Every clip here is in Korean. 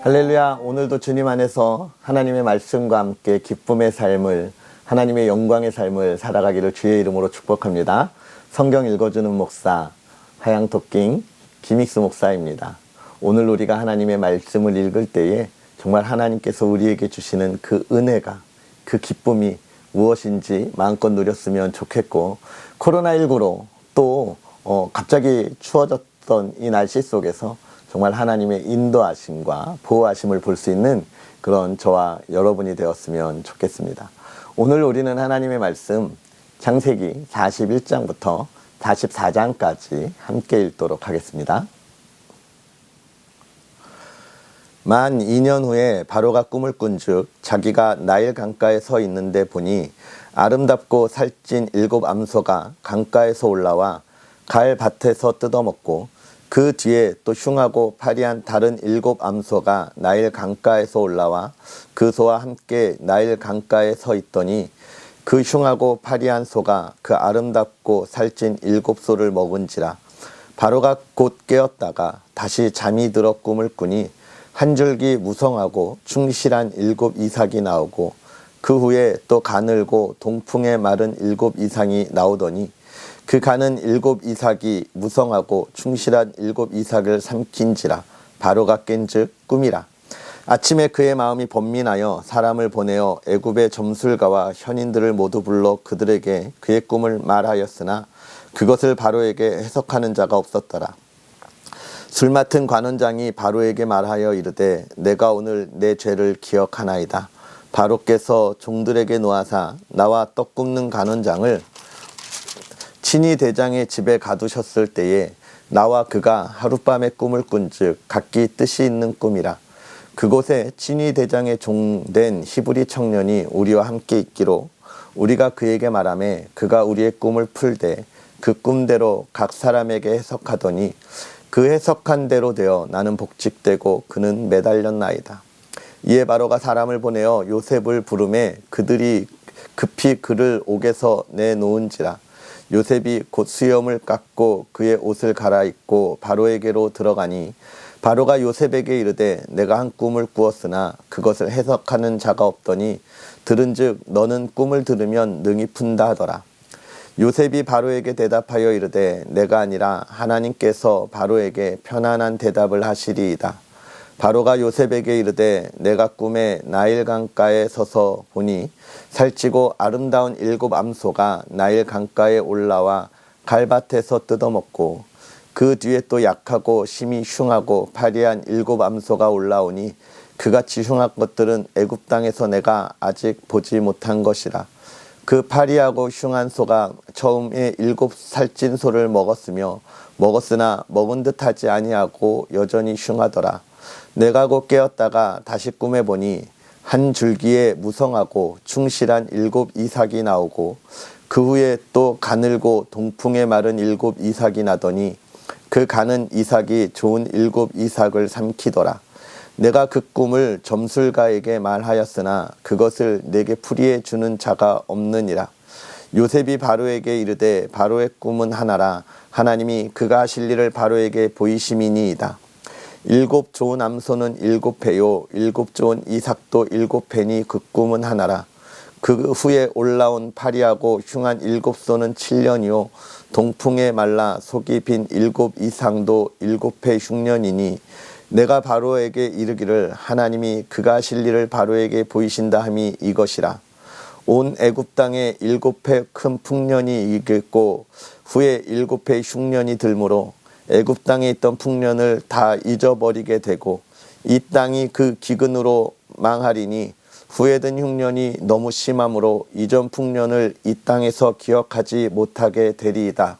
할렐루야. 오늘도 주님 안에서 하나님의 말씀과 함께 기쁨의 삶을, 하나님의 영광의 삶을 살아가기를 주의 이름으로 축복합니다. 성경 읽어주는 목사 하양토킹 김익수 목사입니다. 오늘 우리가 하나님의 말씀을 읽을 때에 정말 하나님께서 우리에게 주시는 그 은혜가, 그 기쁨이 무엇인지 마음껏 누렸으면 좋겠고, 코로나19로 또 갑자기 추워졌던 이 날씨 속에서 정말 하나님의 인도하심과 보호하심을 볼 수 있는 그런 저와 여러분이 되었으면 좋겠습니다. 오늘 우리는 하나님의 말씀 창세기 41장부터 44장까지 함께 읽도록 하겠습니다. 만 2년 후에 바로가 꿈을 꾼즉 자기가 나일 강가에 서 있는데 보니 아름답고 살찐 7 암소가 강가에서 올라와 갈 밭에서 뜯어먹고, 그 뒤에 또 흉하고 파리한 다른 7 암소가 나일 강가에서 올라와 그 소와 함께 나일 강가에 서 있더니, 그 흉하고 파리한 소가 그 아름답고 살찐 7 소를 먹은지라. 바로가 곧 깨었다가 다시 잠이 들어 꿈을 꾸니 한 줄기 무성하고 충실한 7 이삭이 나오고, 그 후에 또 가늘고 동풍에 마른 7 이삭이 나오더니, 그 가는 7 이삭이 무성하고 충실한 7 이삭을 삼킨지라. 바로가 깬즉 꿈이라. 아침에 그의 마음이 번민하여 사람을 보내어 애굽의 점술가와 현인들을 모두 불러 그들에게 그의 꿈을 말하였으나 그것을 바로에게 해석하는 자가 없었더라. 술 맡은 관원장이 바로에게 말하여 이르되, 내가 오늘 내 죄를 기억하나이다. 바로께서 종들에게 놓아사 나와 떡 굽는 관원장을 친위 대장의 집에 가두셨을 때에 나와 그가 하룻밤에 꿈을 꾼즉 각기 뜻이 있는 꿈이라. 그곳에 친위 대장의 종된 히브리 청년이 우리와 함께 있기로 우리가 그에게 말하매 그가 우리의 꿈을 풀되 그 꿈대로 각 사람에게 해석하더니, 그 해석한 대로 되어 나는 복직되고 그는 매달렸나이다. 이에 바로가 사람을 보내어 요셉을 부르매 그들이 급히 그를 옥에서 내놓은지라. 요셉이 곧 수염을 깎고 그의 옷을 갈아입고 바로에게로 들어가니, 바로가 요셉에게 이르되, 내가 한 꿈을 꾸었으나 그것을 해석하는 자가 없더니 들은즉 너는 꿈을 들으면 능히 푼다 하더라. 요셉이 바로에게 대답하여 이르되, 내가 아니라 하나님께서 바로에게 편안한 대답을 하시리이다. 바로가 요셉에게 이르되, 내가 꿈에 나일 강가에 서서 보니 살찌고 아름다운 7 암소가 나일 강가에 올라와 갈밭에서 뜯어먹고, 그 뒤에 또 약하고 심히 흉하고 파리한 7 암소가 올라오니 그같이 흉한 것들은 애굽 땅에서 내가 아직 보지 못한 것이라. 그 파리하고 흉한 소가 처음에 7 살찐 소를 먹었으나 먹은 듯하지 아니하고 여전히 흉하더라. 내가 곧 깨었다가 다시 꿈에 보니 한 줄기에 무성하고 충실한 7 이삭이 나오고, 그 후에 또 가늘고 동풍에 마른 7 이삭이 나더니 그 가는 이삭이 좋은 7 이삭을 삼키더라. 내가 그 꿈을 점술가에게 말하였으나 그것을 내게 풀이해 주는 자가 없느니라. 요셉이 바로에게 이르되, 바로의 꿈은 하나라. 하나님이 그가 하실 일을 바로에게 보이심이니이다. 7 좋은 암소는 7 배요 7 좋은 이삭도 7 배니 그 꿈은 하나라. 그 후에 올라온 파리하고 흉한 7 소는 7년이요 동풍에 말라 속이 빈 7 이상도 7배 흉년이니, 내가 바로에게 이르기를 하나님이 그가 하실 일을 바로에게 보이신다 함이 이것이라. 온 애굽 땅에 7배 큰 풍년이 있겠고 후에 7배 흉년이 들므로 애굽 땅에 있던 풍년을 다 잊어버리게 되고 이 땅이 그 기근으로 망하리니, 후에든 흉년이 너무 심함으로 이전 풍년을 이 땅에서 기억하지 못하게 되리이다.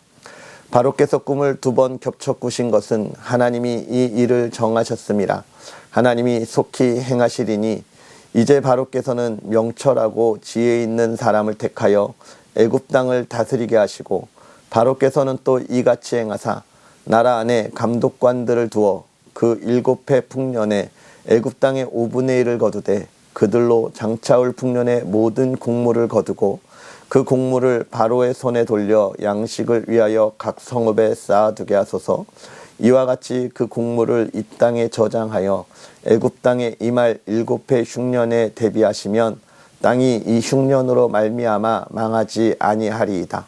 바로께서 꿈을 2번 겹쳐 꾸신 것은 하나님이 이 일을 정하셨음이라. 하나님이 속히 행하시리니, 이제 바로께서는 명철하고 지혜 있는 사람을 택하여 애굽 땅을 다스리게 하시고, 바로께서는 또 이같이 행하사 나라 안에 감독관들을 두어 그 7배 풍년에 애굽 땅의 5분의 1을 거두되 그들로 장차올 풍년의 모든 곡물을 거두고, 그 곡물을 바로의 손에 돌려 양식을 위하여 각 성읍에 쌓아두게 하소서. 이와 같이 그 곡물을 이 땅에 저장하여 애굽 땅에 임할 7해 흉년에 대비하시면 땅이 이 흉년으로 말미암아 망하지 아니하리이다.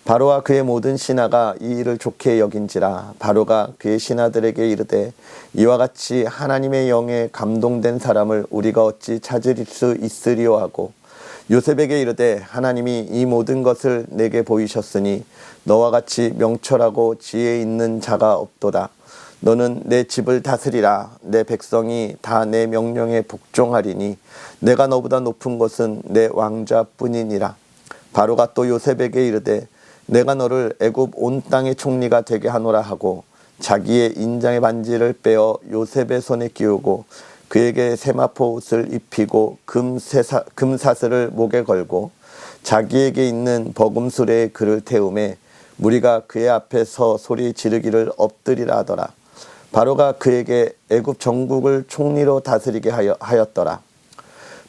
바로와 그의 모든 신하가 이 일을 좋게 여긴지라. 바로가 그의 신하들에게 이르되 이와 같이 하나님의 영에 감동된 사람을 우리가 어찌 찾을 수 있으리요 하고 요셉에게 이르되 하나님이 이 모든 것을 내게 보이셨으니 너와 같이 명철하고 지혜 있는 자가 없도다. 너는 내 집을 다스리라. 내 백성이 다 내 명령에 복종하리니 내가 너보다 높은 것은 내 왕자뿐이니라. 바로가 또 요셉에게 이르되 내가 너를 애굽 온 땅의 총리가 되게 하노라 하고 자기의 인장의 반지를 빼어 요셉의 손에 끼우고 그에게 세마포 옷을 입히고 금사슬을 목에 걸고 자기에게 있는 버금수레에 그를 태우매 무리가 그의 앞에서 소리 지르기를 엎드리라 하더라. 바로가 그에게 애굽 전국을 총리로 다스리게 하였더라.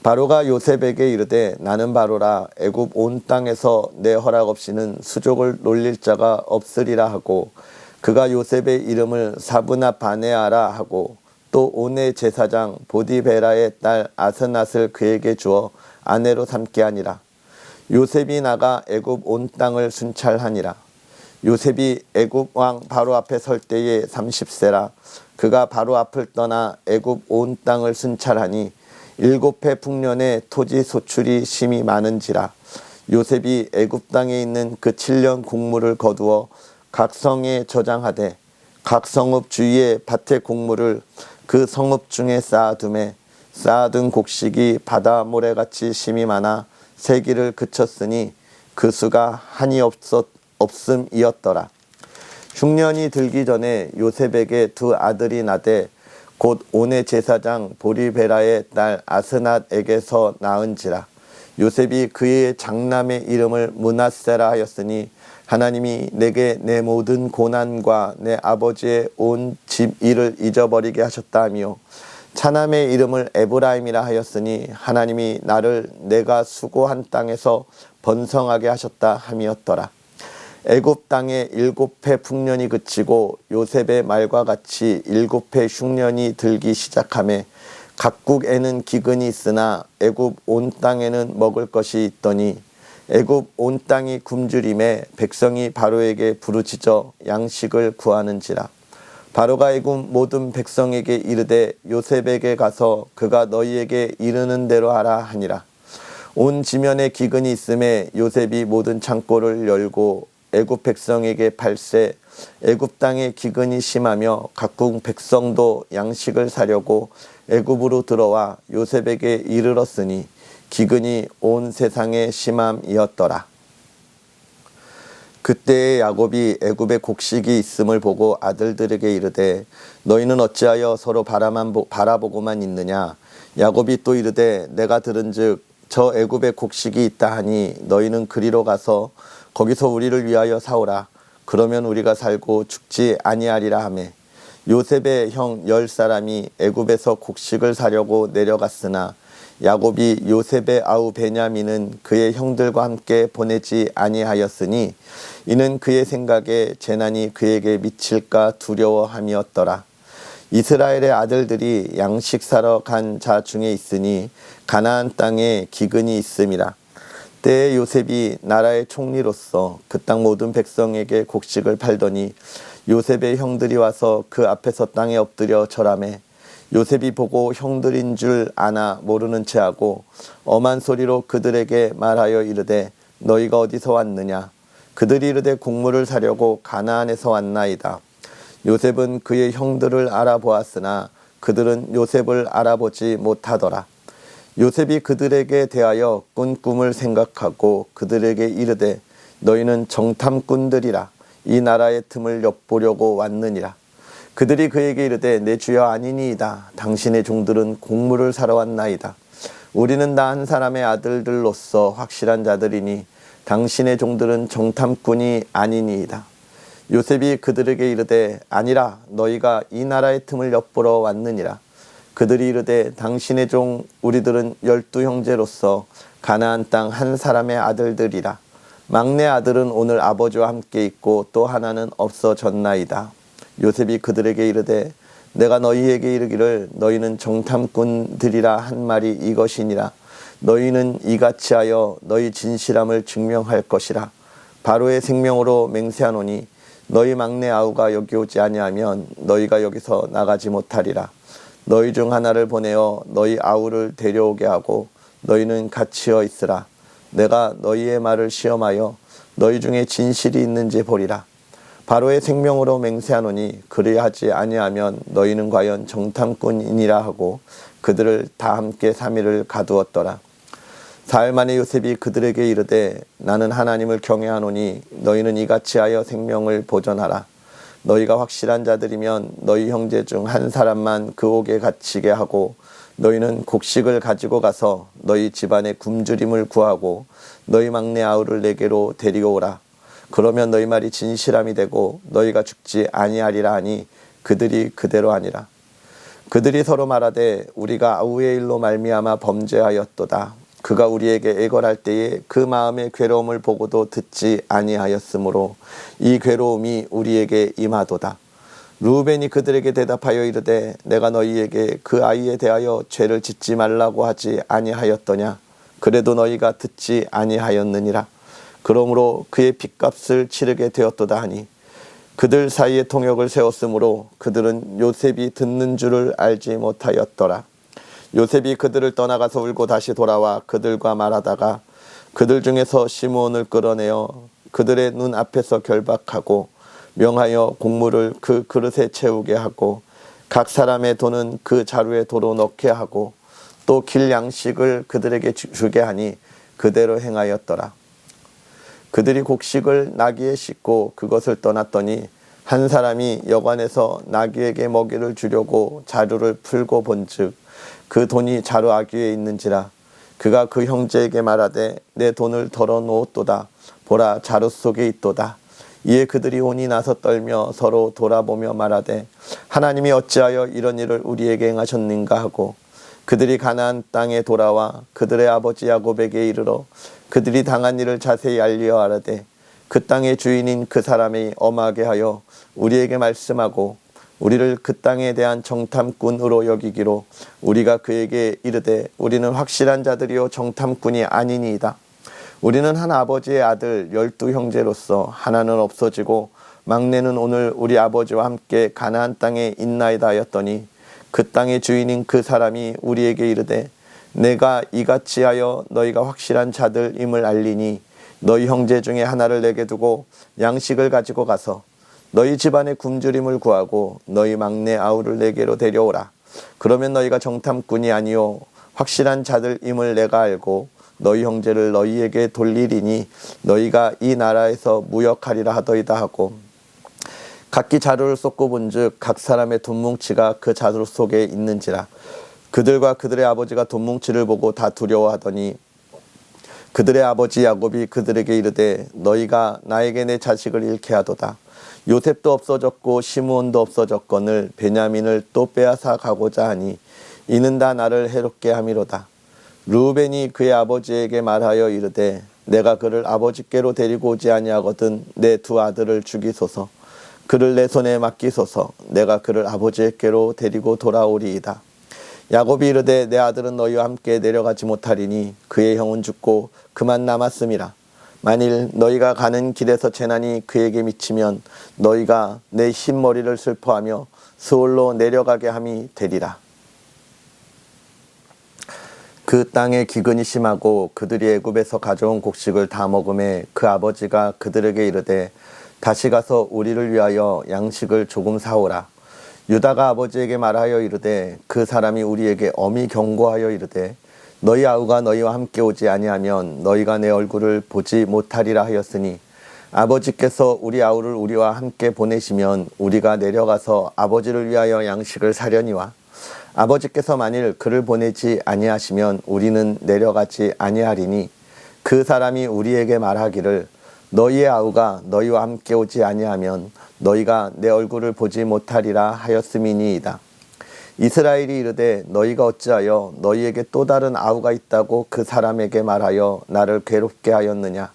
바로가 요셉에게 이르되 나는 바로라. 애굽 온 땅에서 내 허락 없이는 수족을 놀릴 자가 없으리라 하고 그가 요셉의 이름을 사브나 바네아라 하고 또 온의 제사장 보디베라의 딸 아스낫을 그에게 주어 아내로 삼게 하니라. 요셉이 나가 애굽 온 땅을 순찰하니라. 요셉이 애굽 왕 바로 앞에 설 때에 30세라. 그가 바로 앞을 떠나 애굽 온 땅을 순찰하니 7해 풍년에 토지 소출이 심히 많은지라. 요셉이 애굽 땅에 있는 그 7년 곡물을 거두어 각 성에 저장하되 각 성읍 주위에 밭의 곡물을 그 성읍 중에 쌓아두매 쌓아둔 곡식이 바다 모래같이 심이 많아 세기를 그쳤으니 그 수가 한이 없음이었더라. 흉년이 들기 전에 요셉에게 2 아들이 나되 곧 온의 제사장 보리베라의 딸 아스낫에게서 낳은지라. 요셉이 그의 장남의 이름을 므낫세라 하였으니 하나님이 내게 내 모든 고난과 내 아버지의 온 집 일을 잊어버리게 하셨다 하며 차남의 이름을 에브라임이라 하였으니 하나님이 나를 내가 수고한 땅에서 번성하게 하셨다 함이었더라. 애굽 땅에 7해 풍년이 그치고 요셉의 말과 같이 7해 흉년이 들기 시작하매 각국에는 기근이 있으나 애굽 온 땅에는 먹을 것이 있더니 애굽 온 땅이 굶주림에 백성이 바로에게 부르짖어 양식을 구하는지라. 바로가 애굽 모든 백성에게 이르되 요셉에게 가서 그가 너희에게 이르는 대로 하라 하니라. 온 지면에 기근이 있음에 요셉이 모든 창고를 열고 애굽 백성에게 팔세 애굽 땅에 기근이 심하며 각국 백성도 양식을 사려고 애굽으로 들어와 요셉에게 이르렀으니 기근이 온 세상에 심함이었더라. 그때에 야곱이 애굽에 곡식이 있음을 보고 아들들에게 이르되 너희는 어찌하여 서로 바라보고만 있느냐. 야곱이 또 이르되 내가 들은즉 저 애굽에 곡식이 있다 하니 너희는 그리로 가서 거기서 우리를 위하여 사오라. 그러면 우리가 살고 죽지 아니하리라 하매 요셉의 형 10사람이 애굽에서 곡식을 사려고 내려갔으나 야곱이 요셉의 아우 베냐민은 그의 형들과 함께 보내지 아니하였으니 이는 그의 생각에 재난이 그에게 미칠까 두려워함이었더라. 이스라엘의 아들들이 양식 사러 간 자 중에 있으니 가나안 땅에 기근이 있음이라. 때에 요셉이 나라의 총리로서 그 땅 모든 백성에게 곡식을 팔더니 요셉의 형들이 와서 그 앞에서 땅에 엎드려 절하매 요셉이 보고 형들인 줄 아나 모르는 체하고 엄한 소리로 그들에게 말하여 이르되 너희가 어디서 왔느냐. 그들이 이르되 곡물을 사려고 가나안에서 왔나이다. 요셉은 그의 형들을 알아보았으나 그들은 요셉을 알아보지 못하더라. 요셉이 그들에게 대하여 꾼 꿈을 생각하고 그들에게 이르되 너희는 정탐꾼들이라. 이 나라의 틈을 엿보려고 왔느니라. 그들이 그에게 이르되 내 주여 아니니이다. 당신의 종들은 곡물을 사러 왔나이다. 우리는 다 한 사람의 아들들로서 확실한 자들이니 당신의 종들은 정탐꾼이 아니니이다. 요셉이 그들에게 이르되 아니라 너희가 이 나라의 틈을 엿보러 왔느니라. 그들이 이르되 당신의 종 우리들은 12형제로서 가나안 땅 한 사람의 아들들이라. 막내 아들은 오늘 아버지와 함께 있고 또 하나는 없어졌나이다. 요셉이 그들에게 이르되 내가 너희에게 이르기를 너희는 정탐꾼들이라 한 말이 이것이니라. 너희는 이같이 하여 너희 진실함을 증명할 것이라. 바로의 생명으로 맹세하노니 너희 막내 아우가 여기 오지 아니하면 너희가 여기서 나가지 못하리라. 너희 중 하나를 보내어 너희 아우를 데려오게 하고 너희는 갇히어 있으라. 내가 너희의 말을 시험하여 너희 중에 진실이 있는지 보리라. 바로의 생명으로 맹세하노니 그리하지 아니하면 너희는 과연 정탐꾼이니라 하고 그들을 다 함께 3일을 가두었더라. 사흘 만에 요셉이 그들에게 이르되 나는 하나님을 경외하노니 너희는 이같이 하여 생명을 보존하라. 너희가 확실한 자들이면 너희 형제 중 한 사람만 그 옥에 갇히게 하고 너희는 곡식을 가지고 가서 너희 집안의 굶주림을 구하고 너희 막내 아우를 내게로 데리고오라. 그러면 너희 말이 진실함이 되고 너희가 죽지 아니하리라 하니 그들이 그대로 하니라. 그들이 서로 말하되 우리가 아우의 일로 말미암아 범죄하였도다. 그가 우리에게 애걸할 때에 그 마음의 괴로움을 보고도 듣지 아니하였으므로 이 괴로움이 우리에게 임하도다. 르우벤이 그들에게 대답하여 이르되 내가 너희에게 그 아이에 대하여 죄를 짓지 말라고 하지 아니하였더냐. 그래도 너희가 듣지 아니하였느니라. 그러므로 그의 핏값을 치르게 되었도다 하니 그들 사이에 통역을 세웠으므로 그들은 요셉이 듣는 줄을 알지 못하였더라. 요셉이 그들을 떠나가서 울고 다시 돌아와 그들과 말하다가 그들 중에서 시므온을 끌어내어 그들의 눈 앞에서 결박하고 명하여 곡물을 그 그릇에 채우게 하고 각 사람의 돈은 그 자루에 도로 넣게 하고 또 길 양식을 그들에게 주게 하니 그대로 행하였더라. 그들이 곡식을 나귀에 싣고 그것을 떠났더니 한 사람이 여관에서 나귀에게 먹이를 주려고 자루를 풀고 본즉 그 돈이 자루 아귀에 있는지라. 그가 그 형제에게 말하되 내 돈을 덜어놓았도다. 보라 자루 속에 있도다. 이에 그들이 혼이 나서 떨며 서로 돌아보며 말하되 하나님이 어찌하여 이런 일을 우리에게 행하셨는가 하고 그들이 가나안 땅에 돌아와 그들의 아버지 야곱에게 이르러 그들이 당한 일을 자세히 알리어 하라되 그 땅의 주인인 그 사람이 엄하게 하여 우리에게 말씀하고 우리를 그 땅에 대한 정탐꾼으로 여기기로 우리가 그에게 이르되 우리는 확실한 자들이요 정탐꾼이 아니니이다. 우리는 한 아버지의 아들 12 형제로서 하나는 없어지고 막내는 오늘 우리 아버지와 함께 가나안 땅에 있나이다 하였더니 그 땅의 주인인 그 사람이 우리에게 이르되 내가 이같이 하여 너희가 확실한 자들임을 알리니 너희 형제 중에 하나를 내게 두고 양식을 가지고 가서 너희 집안의 굶주림을 구하고 너희 막내 아우를 내게로 데려오라. 그러면 너희가 정탐꾼이 아니요 확실한 자들임을 내가 알고 너희 형제를 너희에게 돌리리니 너희가 이 나라에서 무역하리라 하더이다 하고 각기 자루를 쏟고 본즉 각 사람의 돈뭉치가 그 자루 속에 있는지라. 그들과 그들의 아버지가 돈뭉치를 보고 다 두려워하더니 그들의 아버지 야곱이 그들에게 이르되 너희가 나에게 내 자식을 잃게 하도다. 요셉도 없어졌고 시므온도 없어졌거늘 베냐민을 또 빼앗아 가고자 하니 이는 다 나를 해롭게 함이로다. 르우벤이 그의 아버지에게 말하여 이르되 내가 그를 아버지께로 데리고 오지 아니하거든 내 2 아들을 죽이소서. 그를 내 손에 맡기소서. 내가 그를 아버지께로 데리고 돌아오리이다. 야곱이 이르되 내 아들은 너희와 함께 내려가지 못하리니 그의 형은 죽고 그만 남았음이라. 만일 너희가 가는 길에서 재난이 그에게 미치면 너희가 내 흰머리를 슬퍼하며 스올로 내려가게 함이 되리라. 그 땅에 기근이 심하고 그들이 애굽에서 가져온 곡식을 다 먹음에 그 아버지가 그들에게 이르되 다시 가서 우리를 위하여 양식을 조금 사오라. 유다가 아버지에게 말하여 이르되 그 사람이 우리에게 엄히 경고하여 이르되 너희 아우가 너희와 함께 오지 아니하면 너희가 내 얼굴을 보지 못하리라 하였으니 아버지께서 우리 아우를 우리와 함께 보내시면 우리가 내려가서 아버지를 위하여 양식을 사려니와 아버지께서 만일 그를 보내지 아니하시면 우리는 내려가지 아니하리니 그 사람이 우리에게 말하기를 너희의 아우가 너희와 함께 오지 아니하면 너희가 내 얼굴을 보지 못하리라 하였음이니이다. 이스라엘이 이르되 너희가 어찌하여 너희에게 또 다른 아우가 있다고 그 사람에게 말하여 나를 괴롭게 하였느냐.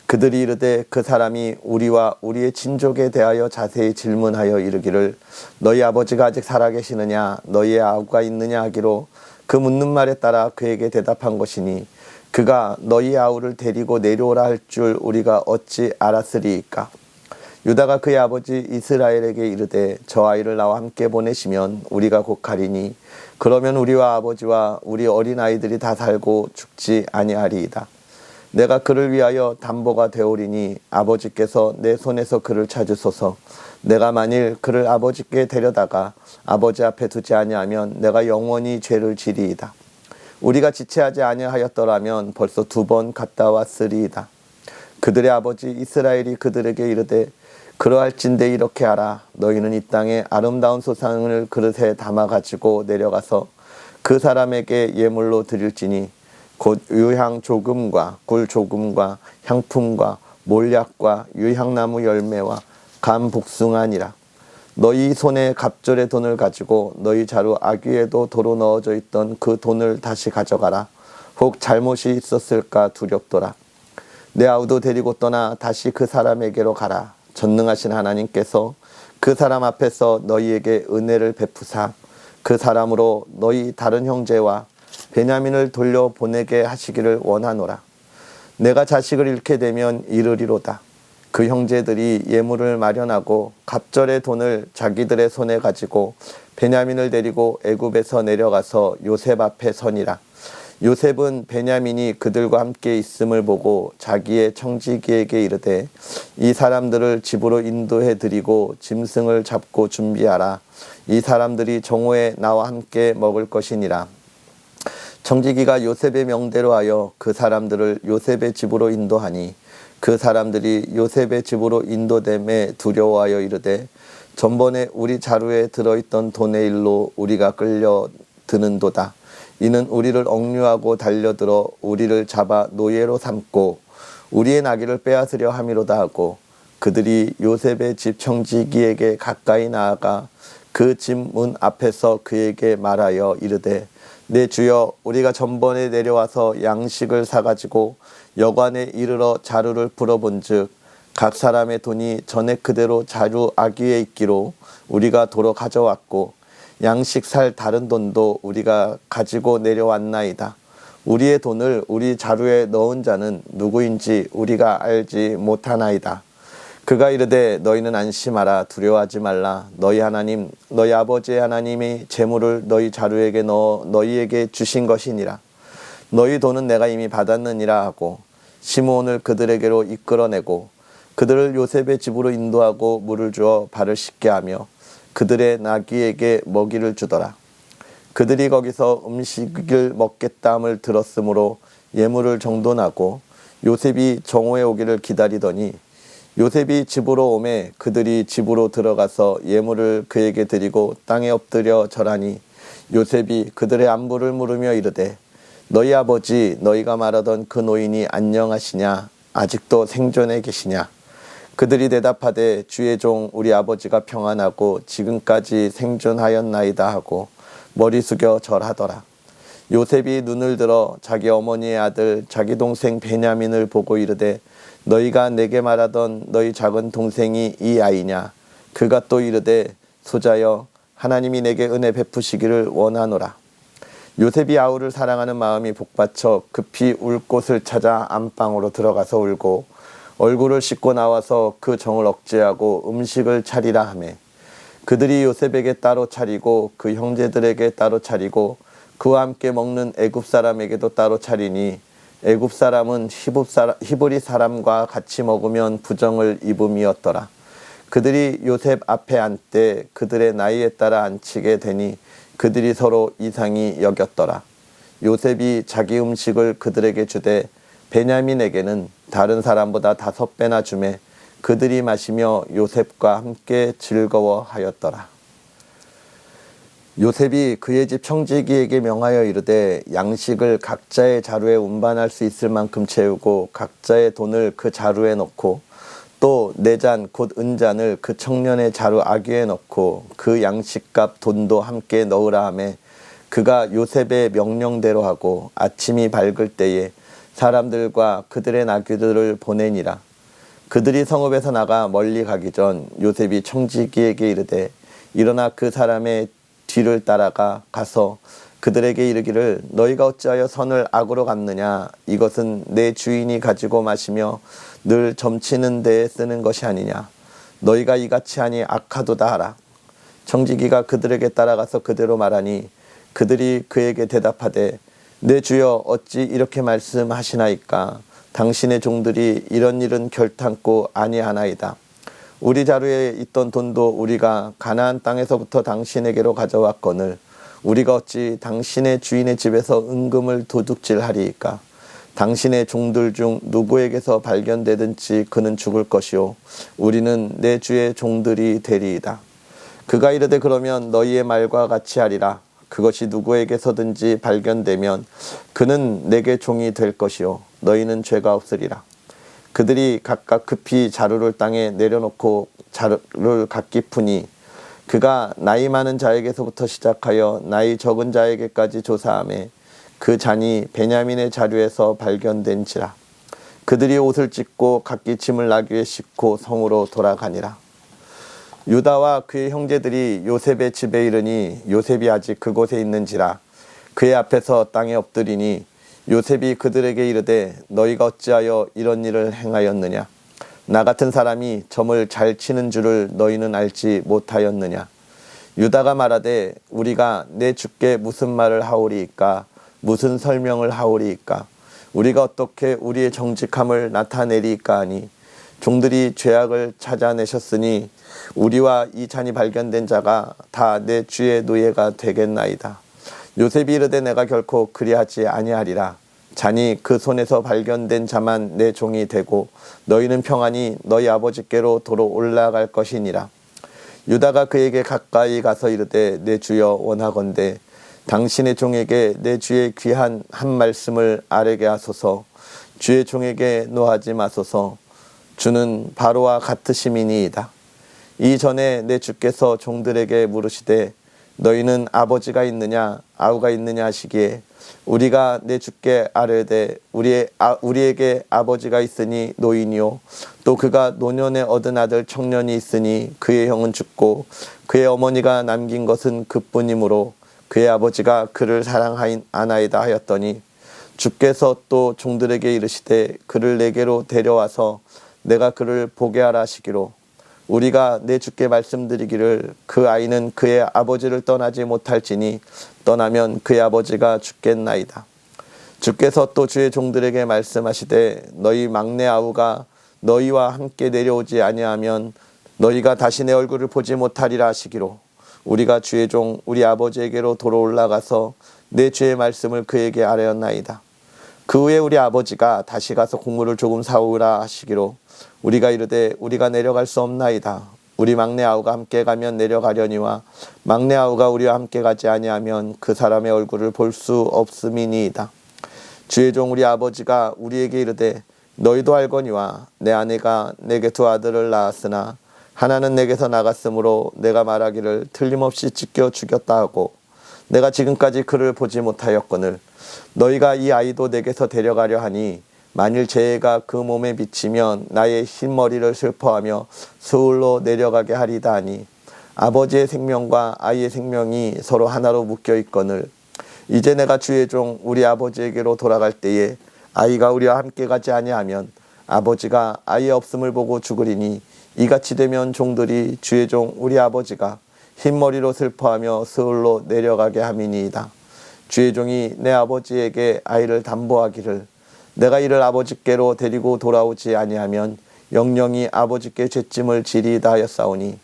그들이 이르되 그 사람이 우리와 우리의 친족에 대하여 자세히 질문하여 이르기를 너희 아버지가 아직 살아계시느냐 너희의 아우가 있느냐 하기로 그 묻는 말에 따라 그에게 대답한 것이니 그가 너희 아우를 데리고 내려오라 할 줄 우리가 어찌 알았으리이까. 유다가 그의 아버지 이스라엘에게 이르되 저 아이를 나와 함께 보내시면 우리가 곧 가리니 그러면 우리와 아버지와 우리 어린아이들이 다 살고 죽지 아니하리이다. 내가 그를 위하여 담보가 되오리니 아버지께서 내 손에서 그를 찾으소서. 내가 만일 그를 아버지께 데려다가 아버지 앞에 두지 아니하면 내가 영원히 죄를 지리이다. 우리가 지체하지 아니하였더라면 벌써 2번 갔다 왔으리이다. 그들의 아버지 이스라엘이 그들에게 이르되 그러할진대 이렇게 하라. 너희는 이 땅에 아름다운 소상을 그릇에 담아 가지고 내려가서 그 사람에게 예물로 드릴지니 곧 유향 조금과 꿀 조금과 향품과 몰약과 유향나무 열매와 감 복숭아니라. 너희 손에 갑절의 돈을 가지고 너희 자루 아귀에도 도로 넣어져 있던 그 돈을 다시 가져가라. 혹 잘못이 있었을까 두렵더라. 내 아우도 데리고 떠나 다시 그 사람에게로 가라. 전능하신 하나님께서 그 사람 앞에서 너희에게 은혜를 베푸사 그 사람으로 너희 다른 형제와 베냐민을 돌려보내게 하시기를 원하노라. 내가 자식을 잃게 되면 이르리로다. 그 형제들이 예물을 마련하고 갑절의 돈을 자기들의 손에 가지고 베냐민을 데리고 애굽에서 내려가서 요셉 앞에 서니라. 요셉은 베냐민이 그들과 함께 있음을 보고 자기의 청지기에게 이르되 이 사람들을 집으로 인도해 드리고 짐승을 잡고 준비하라. 이 사람들이 정오에 나와 함께 먹을 것이니라. 청지기가 요셉의 명대로 하여 그 사람들을 요셉의 집으로 인도하니 그 사람들이 요셉의 집으로 인도됨에 두려워하여 이르되 전번에 우리 자루에 들어있던 돈의 일로 우리가 끌려 드는도다. 이는 우리를 억류하고 달려들어 우리를 잡아 노예로 삼고 우리의 나귀를 빼앗으려 함이로다 하고 그들이 요셉의 집 청지기에게 가까이 나아가 그 집 문 앞에서 그에게 말하여 이르되 내 주여 우리가 전번에 내려와서 양식을 사가지고 여관에 이르러 자루를 풀어본즉 각 사람의 돈이 전에 그대로 자루 아귀에 있기로 우리가 도로 가져왔고 양식 살 다른 돈도 우리가 가지고 내려왔나이다. 우리의 돈을 우리 자루에 넣은 자는 누구인지 우리가 알지 못하나이다. 그가 이르되 너희는 안심하라. 두려워하지 말라. 너희 하나님 너희 아버지의 하나님이 재물을 너희 자루에게 넣어 너희에게 주신 것이니라. 너희 돈은 내가 이미 받았느니라 하고 시므온을 그들에게로 이끌어내고 그들을 요셉의 집으로 인도하고 물을 주어 발을 씻게 하며 그들의 나귀에게 먹이를 주더라. 그들이 거기서 음식을 먹겠다 함을 들었으므로 예물을 정돈하고 요셉이 정오에 오기를 기다리더니 요셉이 집으로 오매 그들이 집으로 들어가서 예물을 그에게 드리고 땅에 엎드려 절하니 요셉이 그들의 안부를 물으며 이르되 너희 아버지 너희가 말하던 그 노인이 안녕하시냐 아직도 생존해 계시냐. 그들이 대답하되 주의 종 우리 아버지가 평안하고 지금까지 생존하였나이다 하고 머리 숙여 절하더라. 요셉이 눈을 들어 자기 어머니의 아들 자기 동생 베냐민을 보고 이르되 너희가 내게 말하던 너희 작은 동생이 이 아이냐. 그가 또 이르되 소자여 하나님이 내게 은혜 베푸시기를 원하노라. 요셉이 아우를 사랑하는 마음이 복받쳐 급히 울 곳을 찾아 안방으로 들어가서 울고 얼굴을 씻고 나와서 그 정을 억제하고 음식을 차리라 하매 그들이 요셉에게 따로 차리고 그 형제들에게 따로 차리고 그와 함께 먹는 애굽 사람에게도 따로 차리니 애굽 사람은 히브리 사람과 같이 먹으면 부정을 입음이었더라. 그들이 요셉 앞에 앉되 그들의 나이에 따라 앉히게 되니 그들이 서로 이상히 여겼더라. 요셉이 자기 음식을 그들에게 주되 베냐민에게는 다른 사람보다 5배나 주매 그들이 마시며 요셉과 함께 즐거워하였더라. 요셉이 그의 집 청지기에게 명하여 이르되 양식을 각자의 자루에 운반할 수 있을 만큼 채우고 각자의 돈을 그 자루에 넣고 또 내잔 곧 은잔을 그 청년의 자루 아귀에 넣고 그 양식값 돈도 함께 넣으라 하매 그가 요셉의 명령대로 하고 아침이 밝을 때에 사람들과 그들의 나귀들을 보내니라. 그들이 성읍에서 나가 멀리 가기 전 요셉이 청지기에게 이르되 일어나 그 사람의 뒤를 따라가 가서 그들에게 이르기를 너희가 어찌하여 선을 악으로 갚느냐. 이것은 내 주인이 가지고 마시며 늘 점치는 데에 쓰는 것이 아니냐. 너희가 이같이 하니 악하도다 하라. 청지기가 그들에게 따라가서 그대로 말하니 그들이 그에게 대답하되 내 주여 어찌 이렇게 말씀하시나이까. 당신의 종들이 이런 일은 결탄코 아니하나이다. 우리 자루에 있던 돈도 우리가 가나안 땅에서부터 당신에게로 가져왔거늘 우리가 어찌 당신의 주인의 집에서 은금을 도둑질하리이까. 당신의 종들 중 누구에게서 발견되든지 그는 죽을 것이요 우리는 내 주의 종들이 되리이다. 그가 이르되 그러면 너희의 말과 같이 하리라. 그것이 누구에게서든지 발견되면 그는 내게 종이 될 것이요 너희는 죄가 없으리라. 그들이 각각 급히 자루를 땅에 내려놓고 자루를 갖기쁘니 그가 나이 많은 자에게서부터 시작하여 나이 적은 자에게까지 조사하매 그 잔이 베냐민의 자루에서 발견된지라. 그들이 옷을 찢고 각기 짐을 나귀에 싣고 성으로 돌아가니라. 유다와 그의 형제들이 요셉의 집에 이르니 요셉이 아직 그곳에 있는지라. 그의 앞에서 땅에 엎드리니 요셉이 그들에게 이르되 너희가 어찌하여 이런 일을 행하였느냐. 나 같은 사람이 점을 잘 치는 줄을 너희는 알지 못하였느냐. 유다가 말하되 우리가 내 주께 무슨 말을 하오리이까. 무슨 설명을 하오리이까. 우리가 어떻게 우리의 정직함을 나타내리이까 하니 종들이 죄악을 찾아내셨으니 우리와 이 잔이 발견된 자가 다 내 주의 노예가 되겠나이다. 요셉이 이르되 내가 결코 그리하지 아니하리라. 잔이 그 손에서 발견된 자만 내 종이 되고 너희는 평안히 너희 아버지께로 도로 올라갈 것이니라. 유다가 그에게 가까이 가서 이르되 내 주여 원하건대 당신의 종에게 내 주의 귀한 한 말씀을 아뢰게 하소서. 주의 종에게 노하지 마소서. 주는 바로와 같으심이니이다. 이전에 내 주께서 종들에게 물으시되 너희는 아버지가 있느냐 아우가 있느냐 하시기에 우리가 내 주께 아뢰되 우리에게 아버지가 있으니 노인이요 또 그가 노년에 얻은 아들 청년이 있으니 그의 형은 죽고 그의 어머니가 남긴 것은 그뿐이므로 그의 아버지가 그를 사랑하나이다 하였더니 주께서 또 종들에게 이르시되 그를 내게로 데려와서 내가 그를 보게 하라 하시기로 우리가 내 주께 말씀드리기를 그 아이는 그의 아버지를 떠나지 못할지니 떠나면 그의 아버지가 죽겠나이다. 주께서 또 주의 종들에게 말씀하시되 너희 막내 아우가 너희와 함께 내려오지 아니하면 너희가 다시 내 얼굴을 보지 못하리라 하시기로 우리가 주의 종 우리 아버지에게로 도로 올라가서 내 주의 말씀을 그에게 아뢰었나이다. 그 후에 우리 아버지가 다시 가서 곡물을 조금 사오라 하시기로 우리가 이르되 우리가 내려갈 수 없나이다. 우리 막내 아우가 함께 가면 내려가려니와 막내 아우가 우리와 함께 가지 아니하면 그 사람의 얼굴을 볼 수 없음이니이다. 주의 종 우리 아버지가 우리에게 이르되 너희도 알거니와 내 아내가 내게 두 아들을 낳았으나 하나는 내게서 나갔으므로 내가 말하기를 틀림없이 찢겨 죽였다 하고 내가 지금까지 그를 보지 못하였거늘 너희가 이 아이도 내게서 데려가려 하니 만일 재해가 그 몸에 비치면 나의 흰머리를 슬퍼하며 스울로 내려가게 하리다 하니 아버지의 생명과 아이의 생명이 서로 하나로 묶여 있거늘 이제 내가 주의 종 우리 아버지에게로 돌아갈 때에 아이가 우리와 함께 가지 아니하면 아버지가 아이의 없음을 보고 죽으리니 이같이 되면 종들이 주의 종 우리 아버지가 흰머리로 슬퍼하며 스울로 내려가게 함이니이다. 주의 종이 내 아버지에게 아이를 담보하기를 내가 이를 아버지께로 데리고 돌아오지 아니하면 영영이 아버지께 죄짐을 지리이다 하였사오니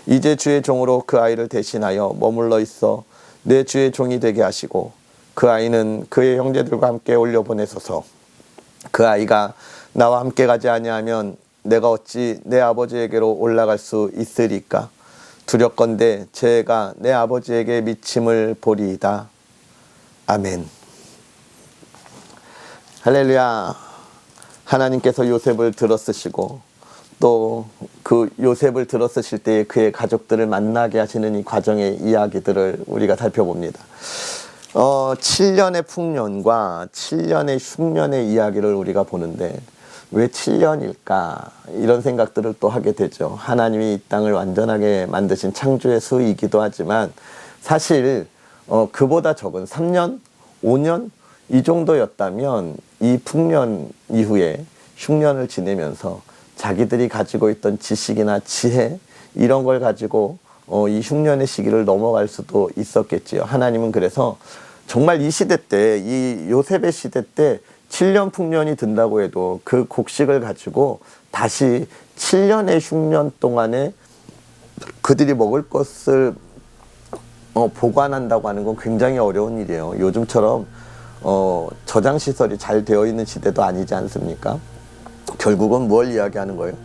이제 주의 종으로 그 아이를 대신하여 머물러 있어 내 주의 종이 되게 하시고 그 아이는 그의 형제들과 함께 올려보내소서. 그 아이가 나와 함께 가지 아니하면 내가 어찌 내 아버지에게로 올라갈 수 있으리까. 두렵건대 죄가 내 아버지에게 미침을 보리이다. 아멘. 할렐루야. 하나님께서 요셉을 들어쓰시고 또 그 요셉을 들어쓰실 때에 그의 가족들을 만나게 하시는 이 과정의 이야기들을 우리가 살펴봅니다. 7년의 풍년과 7년의 흉년의 이야기를 우리가 보는데 왜 7년일까? 이런 생각들을 또 하게 되죠. 하나님이 이 땅을 완전하게 만드신 창조의 수이기도 하지만 사실 그보다 적은 3년, 5년 이 정도였다면 이 풍년 이후에 흉년을 지내면서 자기들이 가지고 있던 지식이나 지혜 이런 걸 가지고 이 흉년의 시기를 넘어갈 수도 있었겠지요. 하나님은 그래서 정말 이 시대 때, 이 요셉의 시대 때 7년 풍년이 든다고 해도 그 곡식을 가지고 다시 7년의 흉년 동안에 그들이 먹을 것을 보관한다고 하는 건 굉장히 어려운 일이에요. 요즘처럼 저장 시설이 잘 되어 있는 시대도 아니지 않습니까? 결국은 뭘 이야기하는 거예요?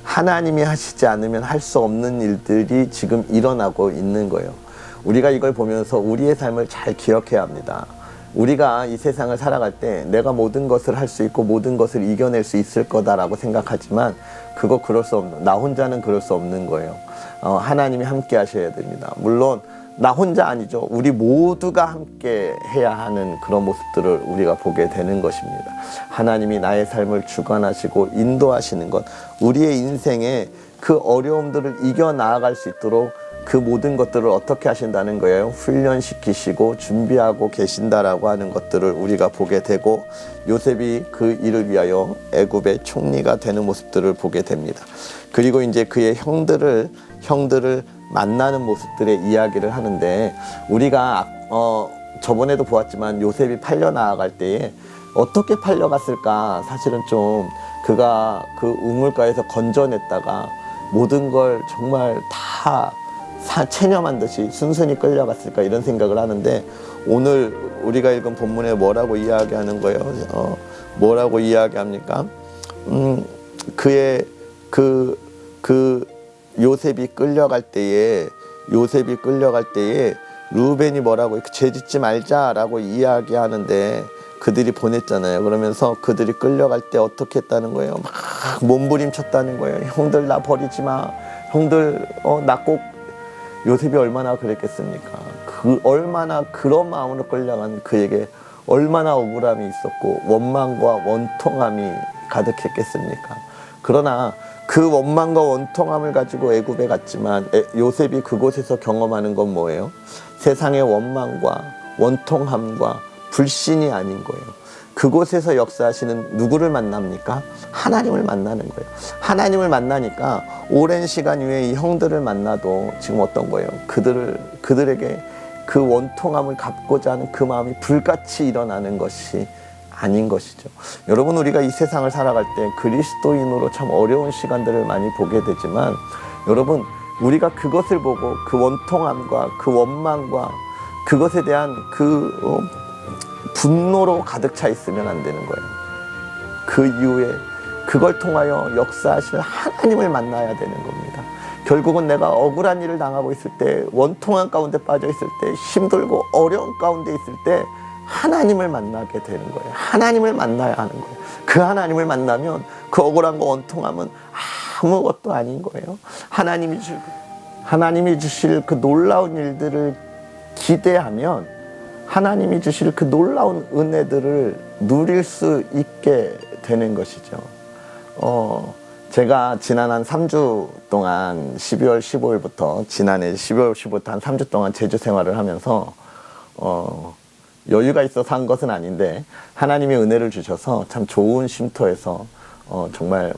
하나님이 하시지 않으면 할 수 없는 일들이 지금 일어나고 있는 거예요. 우리가 이걸 보면서 우리의 삶을 잘 기억해야 합니다. 우리가 이 세상을 살아갈 때 내가 모든 것을 할 수 있고 모든 것을 이겨낼 수 있을 거다라고 생각하지만 그거 그럴 수 없는, 나 혼자는 그럴 수 없는 거예요. 하나님이 함께 하셔야 됩니다. 물론 나 혼자 아니죠. 우리 모두가 함께 해야 하는 그런 모습들을 우리가 보게 되는 것입니다. 하나님이 나의 삶을 주관하시고 인도하시는 것, 우리의 인생에 그 어려움들을 이겨 나아갈 수 있도록 그 모든 것들을 어떻게 하신다는 거예요? 훈련시키시고 준비하고 계신다라고 하는 것들을 우리가 보게 되고 요셉이 그 일을 위하여 애굽의 총리가 되는 모습들을 보게 됩니다. 그리고 이제 그의 형들을 만나는 모습들의 이야기를 하는데 우리가 저번에도 보았지만 요셉이 팔려 나아갈 때에 어떻게 팔려갔을까? 사실은 좀 그가 그 우물가에서 건져냈다가 모든 걸 정말 다 체념한 듯이 순순히 끌려갔을까 이런 생각을 하는데 오늘 우리가 읽은 본문에 뭐라고 이야기하는 거예요? 뭐라고 이야기합니까? 그의 요셉이 끌려갈 때에 르우벤이 뭐라고 죄짓지 말자라고 이야기하는데 그들이 보냈잖아요. 그러면서 그들이 끌려갈 때 어떻게 했다는 거예요? 막 몸부림쳤다는 거예요. 형들 나 버리지 마. 형들 나 꼭 요셉이 얼마나 그랬겠습니까? 얼마나 그런 마음으로 끌려간 그에게 얼마나 억울함이 있었고 원망과 원통함이 가득했겠습니까? 그러나 그 원망과 원통함을 가지고 애굽에 갔지만 요셉이 그곳에서 경험하는 건 뭐예요? 세상의 원망과 원통함과 불신이 아닌 거예요. 그곳에서 역사하시는 누구를 만납니까? 하나님을 만나는 거예요. 하나님을 만나니까 오랜 시간 후에 이 형들을 만나도 지금 어떤 거예요? 그들에게 그 원통함을 갚고자 하는 그 마음이 불같이 일어나는 것이 아닌 것이죠. 여러분 우리가 이 세상을 살아갈 때 그리스도인으로 참 어려운 시간들을 많이 보게 되지만 여러분 우리가 그것을 보고 그 원통함과 그 원망과 그것에 대한 그 분노로 가득 차 있으면 안 되는 거예요. 그 이후에 그걸 통하여 역사하실 하나님을 만나야 되는 겁니다. 결국은 내가 억울한 일을 당하고 있을 때 원통한 가운데 빠져 있을 때 힘들고 어려운 가운데 있을 때 하나님을 만나게 되는 거예요. 하나님을 만나야 하는 거예요. 그 하나님을 만나면 그 억울함과 원통함은 아무것도 아닌 거예요. 하나님이 주실 그 놀라운 일들을 기대하면 하나님이 주실 그 놀라운 은혜들을 누릴 수 있게 되는 것이죠. 제가 지난 한 3주 동안 12월 15일부터 지난해 12월 15일부터 한 3주 동안 제주 생활을 하면서 여유가 있어서 한 것은 아닌데 하나님이 은혜를 주셔서 참 좋은 쉼터에서 정말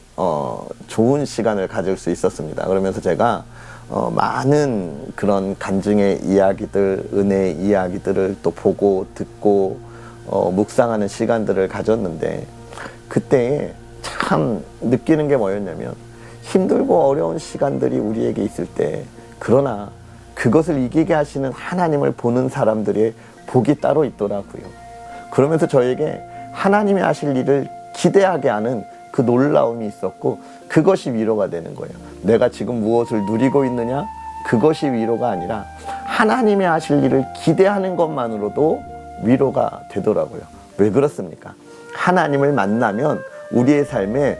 좋은 시간을 가질 수 있었습니다. 그러면서 제가 많은 그런 간증의 이야기들, 은혜의 이야기들을 또 보고 듣고 묵상하는 시간들을 가졌는데 그때에 참 느끼는 게 뭐였냐면 힘들고 어려운 시간들이 우리에게 있을 때 그러나 그것을 이기게 하시는 하나님을 보는 사람들의 복이 따로 있더라고요. 그러면서 저에게 하나님이 하실 일을 기대하게 하는 그 놀라움이 있었고 그것이 위로가 되는 거예요. 내가 지금 무엇을 누리고 있느냐? 그것이 위로가 아니라 하나님이 하실 일을 기대하는 것만으로도 위로가 되더라고요. 왜 그렇습니까? 하나님을 만나면 우리의 삶에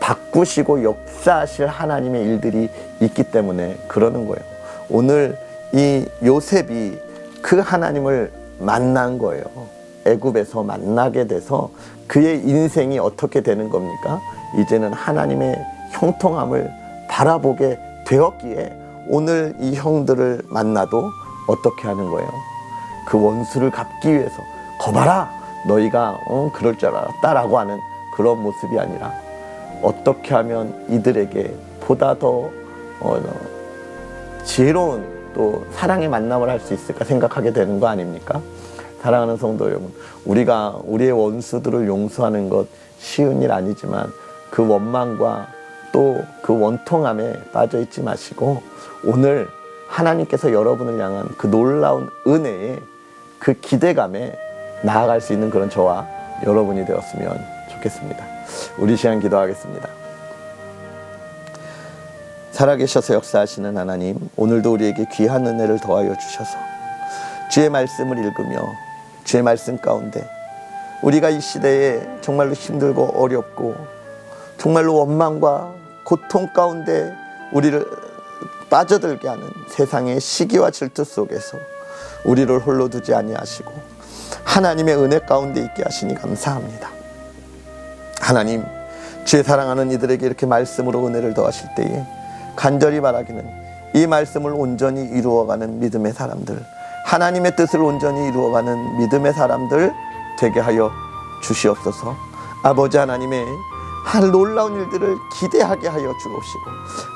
바꾸시고 역사하실 하나님의 일들이 있기 때문에 그러는 거예요. 오늘 이 요셉이 그 하나님을 만난 거예요. 애굽에서 만나게 돼서 그의 인생이 어떻게 되는 겁니까? 이제는 하나님의 형통함을 바라보게 되었기에 오늘 이 형들을 만나도 어떻게 하는 거예요? 그 원수를 갚기 위해서 거봐라, 너희가 그럴 줄 알았다라고 하는 그런 모습이 아니라 어떻게 하면 이들에게 보다 더 지혜로운 또 사랑의 만남을 할 수 있을까 생각하게 되는 거 아닙니까? 사랑하는 성도 여러분, 우리가 우리의 원수들을 용서하는 것 쉬운 일 아니지만 그 원망과 또 그 원통함에 빠져 있지 마시고 오늘 하나님께서 여러분을 향한 그 놀라운 은혜에 그 기대감에 나아갈 수 있는 그런 저와 여러분이 되었으면 좋겠습니다. 우리 시간 기도하겠습니다. 살아계셔서 역사하시는 하나님, 오늘도 우리에게 귀한 은혜를 더하여 주셔서 주의 말씀을 읽으며 주의 말씀 가운데 우리가 이 시대에 정말로 힘들고 어렵고 정말로 원망과 고통 가운데 우리를 빠져들게 하는 세상의 시기와 질투 속에서 우리를 홀로 두지 아니하시고 하나님의 은혜 가운데 있게 하시니 감사합니다. 하나님, 주의 사랑하는 이들에게 이렇게 말씀으로 은혜를 더하실 때에 간절히 바라기는 이 말씀을 온전히 이루어가는 믿음의 사람들, 하나님의 뜻을 온전히 이루어가는 믿음의 사람들 되게 하여 주시옵소서. 아버지 하나님의 놀라운 일들을 기대하게 하여 주옵시고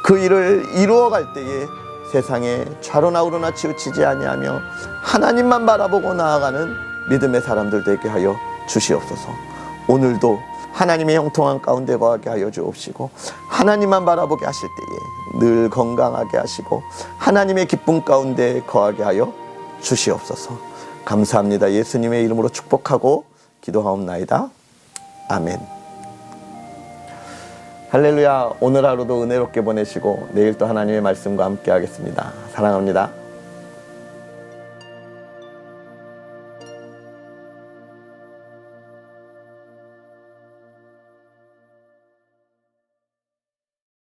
그 일을 이루어갈 때에 세상에 좌로나 우로나 치우치지 아니하며 하나님만 바라보고 나아가는 믿음의 사람들 되게 하여 주시옵소서. 오늘도 하나님의 형통한 가운데 거하게 하여 주옵시고 하나님만 바라보게 하실 때에 늘 건강하게 하시고 하나님의 기쁨 가운데 거하게 하여 주시옵소서. 감사합니다. 예수님의 이름으로 축복하고 기도하옵나이다. 아멘. 할렐루야. 오늘 하루도 은혜롭게 보내시고 내일 또 하나님의 말씀과 함께 하겠습니다. 사랑합니다.